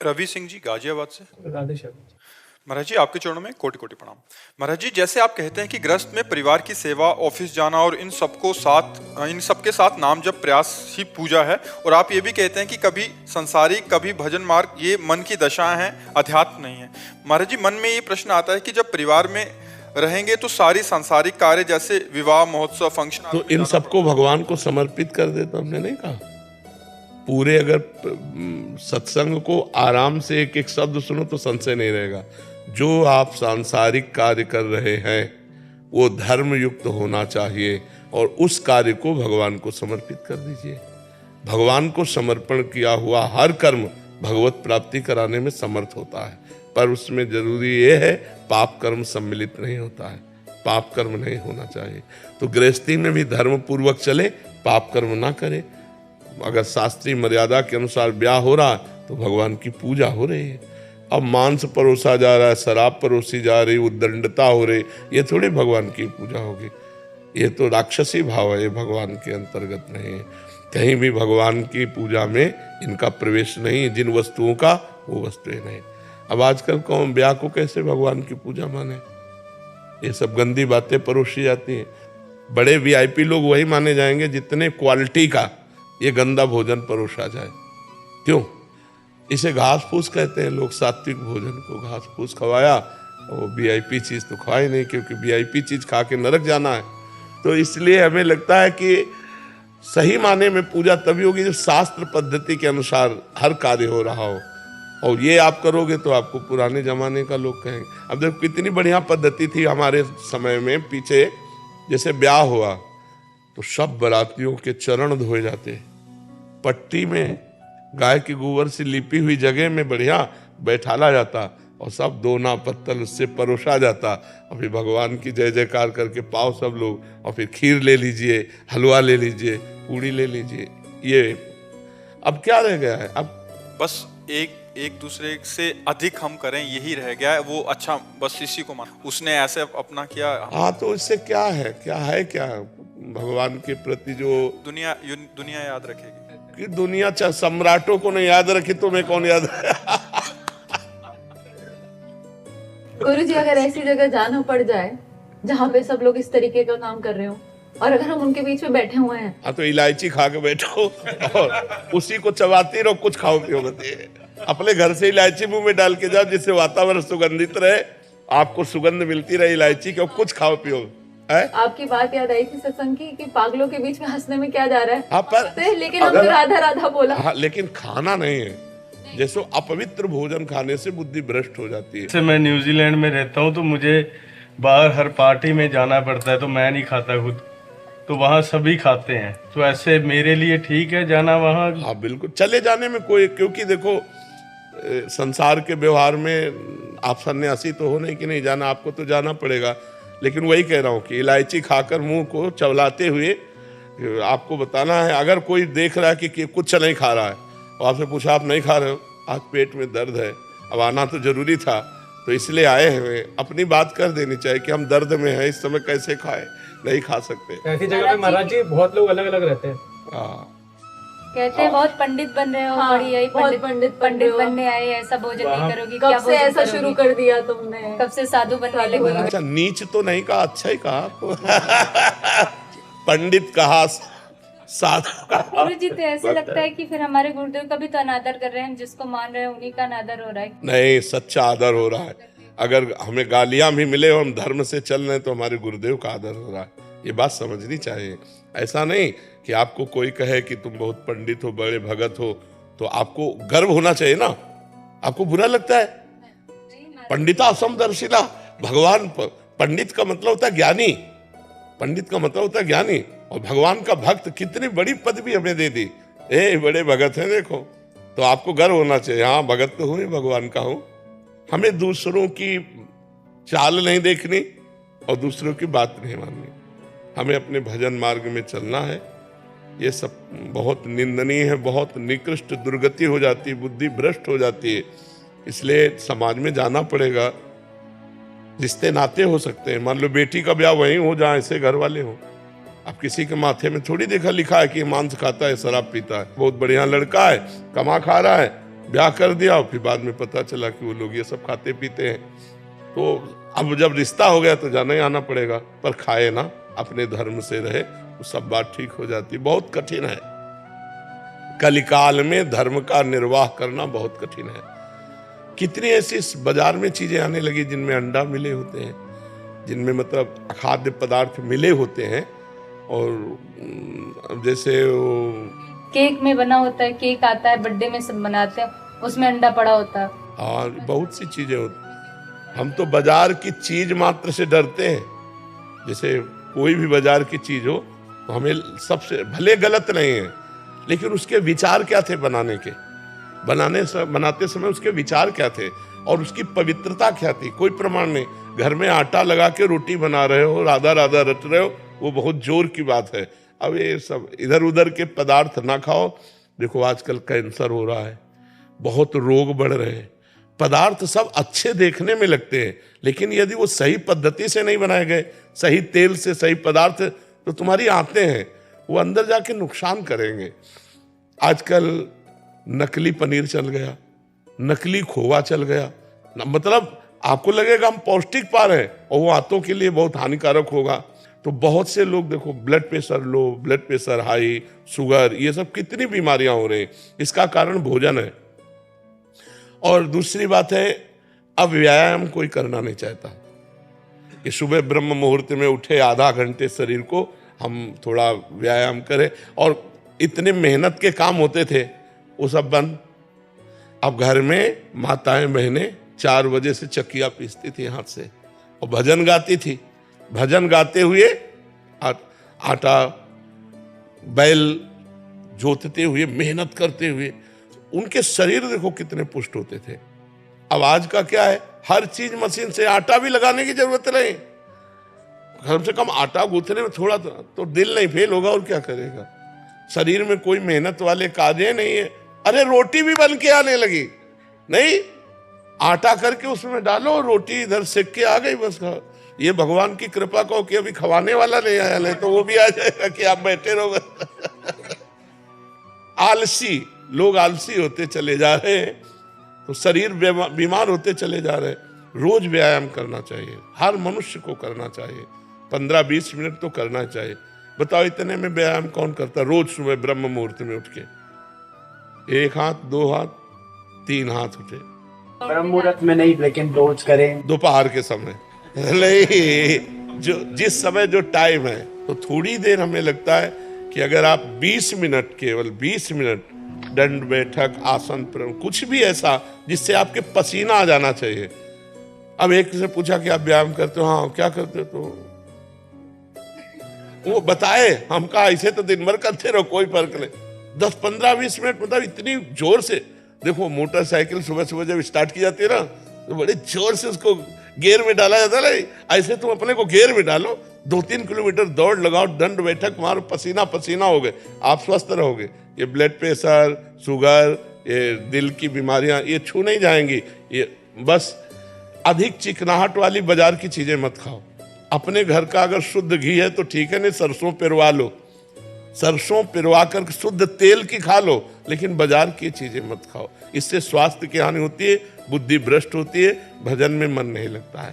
रवि सिंह जी गाजियाबाद से। राधे श्याम। महाराज जी आपके चरणों में कोटि कोटि प्रणाम। महाराज जी जैसे आप कहते हैं कि गृहस्थ में परिवार की सेवा, ऑफिस जाना और इन सबके साथ नाम जप प्रयास ही पूजा है, और आप ये भी कहते हैं कि कभी संसारिक कभी भजन मार्ग, ये मन की दशाएं हैं, अध्यात्म नहीं है। महाराज जी मन में ये प्रश्न आता है कि जब परिवार में रहेंगे तो सारी सांसारिक कार्य जैसे विवाह, महोत्सव, फंक्शन, तो इन सबको भगवान को समर्पित कर देता, हमने नहीं कहा। पूरे अगर सत्संग को आराम से एक एक शब्द सुनो तो संशय नहीं रहेगा। जो आप सांसारिक कार्य कर रहे हैं वो धर्म युक्त होना चाहिए और उस कार्य को भगवान को समर्पित कर दीजिए। भगवान को समर्पण किया हुआ हर कर्म भगवत प्राप्ति कराने में समर्थ होता है, पर उसमें जरूरी ये है पाप कर्म सम्मिलित नहीं होता है, पाप कर्म नहीं होना चाहिए। तो गृहस्थी में भी धर्म पूर्वक चले, पाप कर्म ना करे। अगर शास्त्रीय मर्यादा के अनुसार ब्याह हो रहा है तो भगवान की पूजा हो रही है। अब मांस परोसा जा रहा है, शराब परोसी जा रही, उद्दंडता हो रही, ये थोड़ी भगवान की पूजा होगी। ये तो राक्षसी भाव है, ये भगवान के अंतर्गत नहीं है। कहीं भी भगवान की पूजा में इनका प्रवेश नहीं है। जिन वस्तुओं का वो वस्तुएं नहीं। अब आजकल कौन ब्याह को कैसे भगवान की पूजा माने? ये सब गंदी बातें परोसी जाती हैं। बड़े वीआईपी लोग वही माने जाएंगे जितने क्वालिटी का ये गंदा भोजन परोसा जाए। क्यों? इसे घास फूस कहते हैं लोग। सात्विक भोजन को घास फूस खवाया, वो वीआईपी चीज तो खवाई नहीं, क्योंकि वीआईपी चीज खा के नरक जाना है। तो इसलिए हमें लगता है कि सही माने में पूजा तभी होगी जब शास्त्र पद्धति के अनुसार हर कार्य हो रहा हो। और ये आप करोगे तो आपको पुराने जमाने का लोग कहेंगे। अब देखो कितनी बढ़िया पद्धति थी हमारे समय में पीछे। जैसे ब्याह हुआ तो सब बारातियों के चरण धोए जाते, पट्टी में गाय के गोबर से लिपी हुई जगह में बढ़िया बैठाला जाता और सब दोना पत्तल उससे परोसा जाता। और फिर भगवान की जय जयकार करके पाओ सब लोग, और फिर खीर ले लीजिए, हलवा ले लीजिए, पूड़ी ले लीजिए। ये अब क्या रह गया है? अब बस एक दूसरे से अधिक हम करें, यही रह गया है। वो अच्छा बस इसी को मान, उसने ऐसे अपना किया। हाँ, तो इससे क्या है क्या भगवान के प्रति जो दुनिया याद रखेगी कि दुनिया सम्राटों को नहीं याद रखी तो मैं कौन याद गुरु जी अगर ऐसी जगह जाना पड़ जाए जहाँ पे सब लोग इस तरीके का काम कर रहे हो और अगर हम उनके बीच में बैठे हुए हैं, हाँ तो इलायची खा के बैठो और उसी को चबाती रहो, कुछ खाओ पियो बताइए। अपने घर से इलायची मुंह में डाल के जाओ जिससे वातावरण सुगंधित रहे, आपको सुगंध मिलती रहे इलायची की, कुछ खाओ पियो। आपकी बात याद आई थी सत्संग की कि पागलों के बीच में हंसने में क्या जा रहा है। हाँ, पर लेकिन हम राधा राधा बोला। हाँ, लेकिन खाना नहीं है। जैसे अपवित्र भोजन खाने से बुद्धि भ्रष्ट हो जाती है। जैसे मैं न्यूजीलैंड में रहता हूँ तो मुझे बाहर हर पार्टी में जाना पड़ता है, तो मैं नहीं खाता खुद, तो वहाँ सभी खाते हैं। तो ऐसे मेरे लिए ठीक है जाना वहाँ? हाँ बिल्कुल, चले जाने में कोई, क्योंकि देखो संसार के व्यवहार में आप सन्यासी तो हो नहीं कि नहीं जाना, आपको तो जाना पड़ेगा। लेकिन वही कह रहा हूँ कि इलायची खाकर मुंह को चबलाते हुए आपको बताना है। अगर कोई देख रहा है कि कुछ नहीं खा रहा है और आपसे पूछा आप नहीं खा रहे हो, आज पेट में दर्द है, अब आना तो जरूरी था तो इसलिए आए हैं, अपनी बात कर देनी चाहिए कि हम दर्द में हैं, इस समय कैसे खाए, नहीं खा सकते। ऐसी जगह पे महाराज जी बहुत लोग अलग अलग रहते हैं। हाँ, कहते हैं बहुत पंडित बन रहे हो। हाँ, बड़ी बहुत पंडित बनने आए, ऐसा भोजन नहीं करोगी। कब से ऐसा शुरू कर दिया तुमने? कब से साधु बनने लगे? अच्छा नीच तो नहीं कहा, अच्छा ही कहा पंडित कहा, साधु कहा। गुरु जी तो ऐसे लगता है कि फिर हमारे गुरुदेव का भी तो अनादर कर रहे हैं, जिसको मान रहे हैं उन्हीं का अनादर हो रहा है। नहीं, सच्चा आदर हो रहा है। अगर हमें गालियां भी मिले और हम धर्म से चल रहे हैं तो हमारे गुरुदेव का आदर हो रहा है। ये बात समझनी चाहिए। ऐसा नहीं कि आपको कोई कहे कि तुम बहुत पंडित हो, बड़े भगत हो, तो आपको गर्व होना चाहिए ना। आपको बुरा लगता है? पंडिता समदर्शिला, भगवान पंडित का मतलब होता है ज्ञानी, पंडित का मतलब होता है ज्ञानी, और भगवान का भक्त। कितनी बड़ी पदवी हमें दे दी, ए बड़े भगत हैं देखो, तो आपको गर्व होना चाहिए। हाँ भगत तो हूँ, भगवान का हूँ। हमें दूसरों की चाल नहीं देखनी और दूसरों की बात नहीं माननी, हमें अपने भजन मार्ग में चलना है। ये सब बहुत निंदनीय है, बहुत निकृष्ट दुर्गति हो जाती है, बुद्धि भ्रष्ट हो जाती है। इसलिए समाज में जाना पड़ेगा। रिश्ते नाते हो सकते हैं, मान लो बेटी का ब्याह वहीं हो जहाँ ऐसे घर वाले हो। अब किसी के माथे में थोड़ी देखा लिखा है कि मांस खाता है, शराब पीता है। बहुत बढ़िया लड़का है, कमा खा रहा है, ब्याह कर दिया और फिर बाद में पता चला कि वो लोग ये सब खाते पीते हैं। तो अब जब रिश्ता हो गया तो जाना ही आना पड़ेगा, पर खाए ना, अपने धर्म से रहे, तो सब बात ठीक हो जाती। बहुत कठिन है, कलिकाल में धर्म का निर्वाह करना बहुत कठिन है। कितनी ऐसी बाजार में चीजें आने लगी जिनमें अंडा मिले होते हैं, जिनमें मतलब खाद्य पदार्थ मिले होते हैं। और जैसे वो केक में बना होता है, केक आता है बर्थडे में सब बनाते हैं, उसमें अंडा पड़ा होता है। हाँ, बहुत सी चीजें होती। हम तो बाजार की चीज मात्र से डरते हैं। जैसे कोई भी बाजार की चीज हो तो हमें सबसे, भले गलत नहीं है, लेकिन उसके विचार क्या थे बनाने के, बनाते समय उसके विचार क्या थे और उसकी पवित्रता क्या थी, कोई प्रमाण नहीं। घर में आटा लगा के रोटी बना रहे हो, राधा राधा रट रहे हो, वो बहुत जोर की बात है। अब ये सब इधर उधर के पदार्थ ना खाओ। देखो आजकल कैंसर हो रहा है, बहुत रोग बढ़ रहे हैं। पदार्थ सब अच्छे देखने में लगते हैं, लेकिन यदि वो सही पद्धति से नहीं बनाए गए, सही तेल से, सही पदार्थ, तो तुम्हारी आंतें हैं वो अंदर जाके नुकसान करेंगे। आजकल नकली पनीर चल गया, नकली खोवा चल गया, मतलब आपको लगेगा हम पौष्टिक पा रहे हैं और वो आंतों के लिए बहुत हानिकारक होगा। तो बहुत से लोग देखो, blood pressure low, blood pressure high, sugar, ये सब कितनी बीमारियां हो रही हैं, इसका कारण भोजन है। और दूसरी बात है, अब व्यायाम कोई करना नहीं चाहता कि सुबह ब्रह्म मुहूर्त में उठे, आधा घंटे शरीर को हम थोड़ा व्यायाम करें। और इतने मेहनत के काम होते थे वो सब बंद। अब घर में माताएं बहनें 4 बजे से चक्कियाँ पीसती थी हाथ से और भजन गाती थी। भजन गाते हुए आटा बैल जोतते हुए, मेहनत करते हुए उनके शरीर देखो कितने पुष्ट होते थे। अब आज का क्या है, हर चीज मशीन से, आटा भी लगाने की जरूरत नहीं, कम से कम आटा गूंथने में थोड़ा तो दिल नहीं फेल होगा और क्या करेगा। शरीर में कोई मेहनत वाले कार्य नहीं है। अरे रोटी भी बन के आने लगी, नहीं आटा करके उसमें डालो, रोटी इधर सेक के आ गई, बस खा। ये भगवान की कृपा कहो कि अभी खवाने वाला नहीं आया, नहीं तो वो भी आ जाएगा कि आप बैठे रहोगे। आलसी लोग आलसी होते चले जा रहे हैं, तो शरीर बीमार होते चले जा रहे हैं। रोज व्यायाम करना चाहिए, हर मनुष्य को करना चाहिए, 15-20 मिनट तो करना चाहिए। बताओ इतने में व्यायाम कौन करता? रोज सुबह ब्रह्म मुहूर्त में उठ के 1 हाथ 2 हाथ 3 हाथ उठे, ब्रह्म मुहूर्त में नहीं, लेकिन रोज करें। दोपहर के समय नहीं, जो जिस समय जो टाइम है, तो थोड़ी देर हमें लगता है कि अगर आप 20 मिनट, केवल 20 मिनट दंड बैठक, आसन, कुछ भी ऐसा जिससे आपके पसीना आ जाना चाहिए। अब एक से पूछा कि आप व्यायाम करते हो? हाँ। क्या करते हो? तो वो बताए, हम कहा ऐसे तो दिन भर करते रहो, कोई फर्क नहीं। 10, 15, 20 मिनट, मतलब इतनी जोर से। देखो मोटरसाइकिल सुबह सुबह जब स्टार्ट की जाती है ना, तो बड़े जोर से उसको गियर में डाला जाता है। ऐसे तुम अपने को गियर में डालो, 2-3 किलोमीटर दौड़ लगाओ, दंड बैठक मारो, पसीना पसीना हो गए, आप स्वस्थ रहोगे। ये ब्लड प्रेशर, शुगर, ये दिल की बीमारियां, ये छू नहीं जाएंगी। ये बस अधिक चिकनाहट वाली बाजार की चीजें मत खाओ। अपने घर का अगर शुद्ध घी है तो ठीक है, नहीं सरसों पिरवा लो, सरसों पिरवा कर शुद्ध तेल की खा लो, लेकिन बाजार की चीजें मत खाओ। इससे स्वास्थ्य की हानि होती है, बुद्धि भ्रष्ट होती है, भजन में मन नहीं लगता है।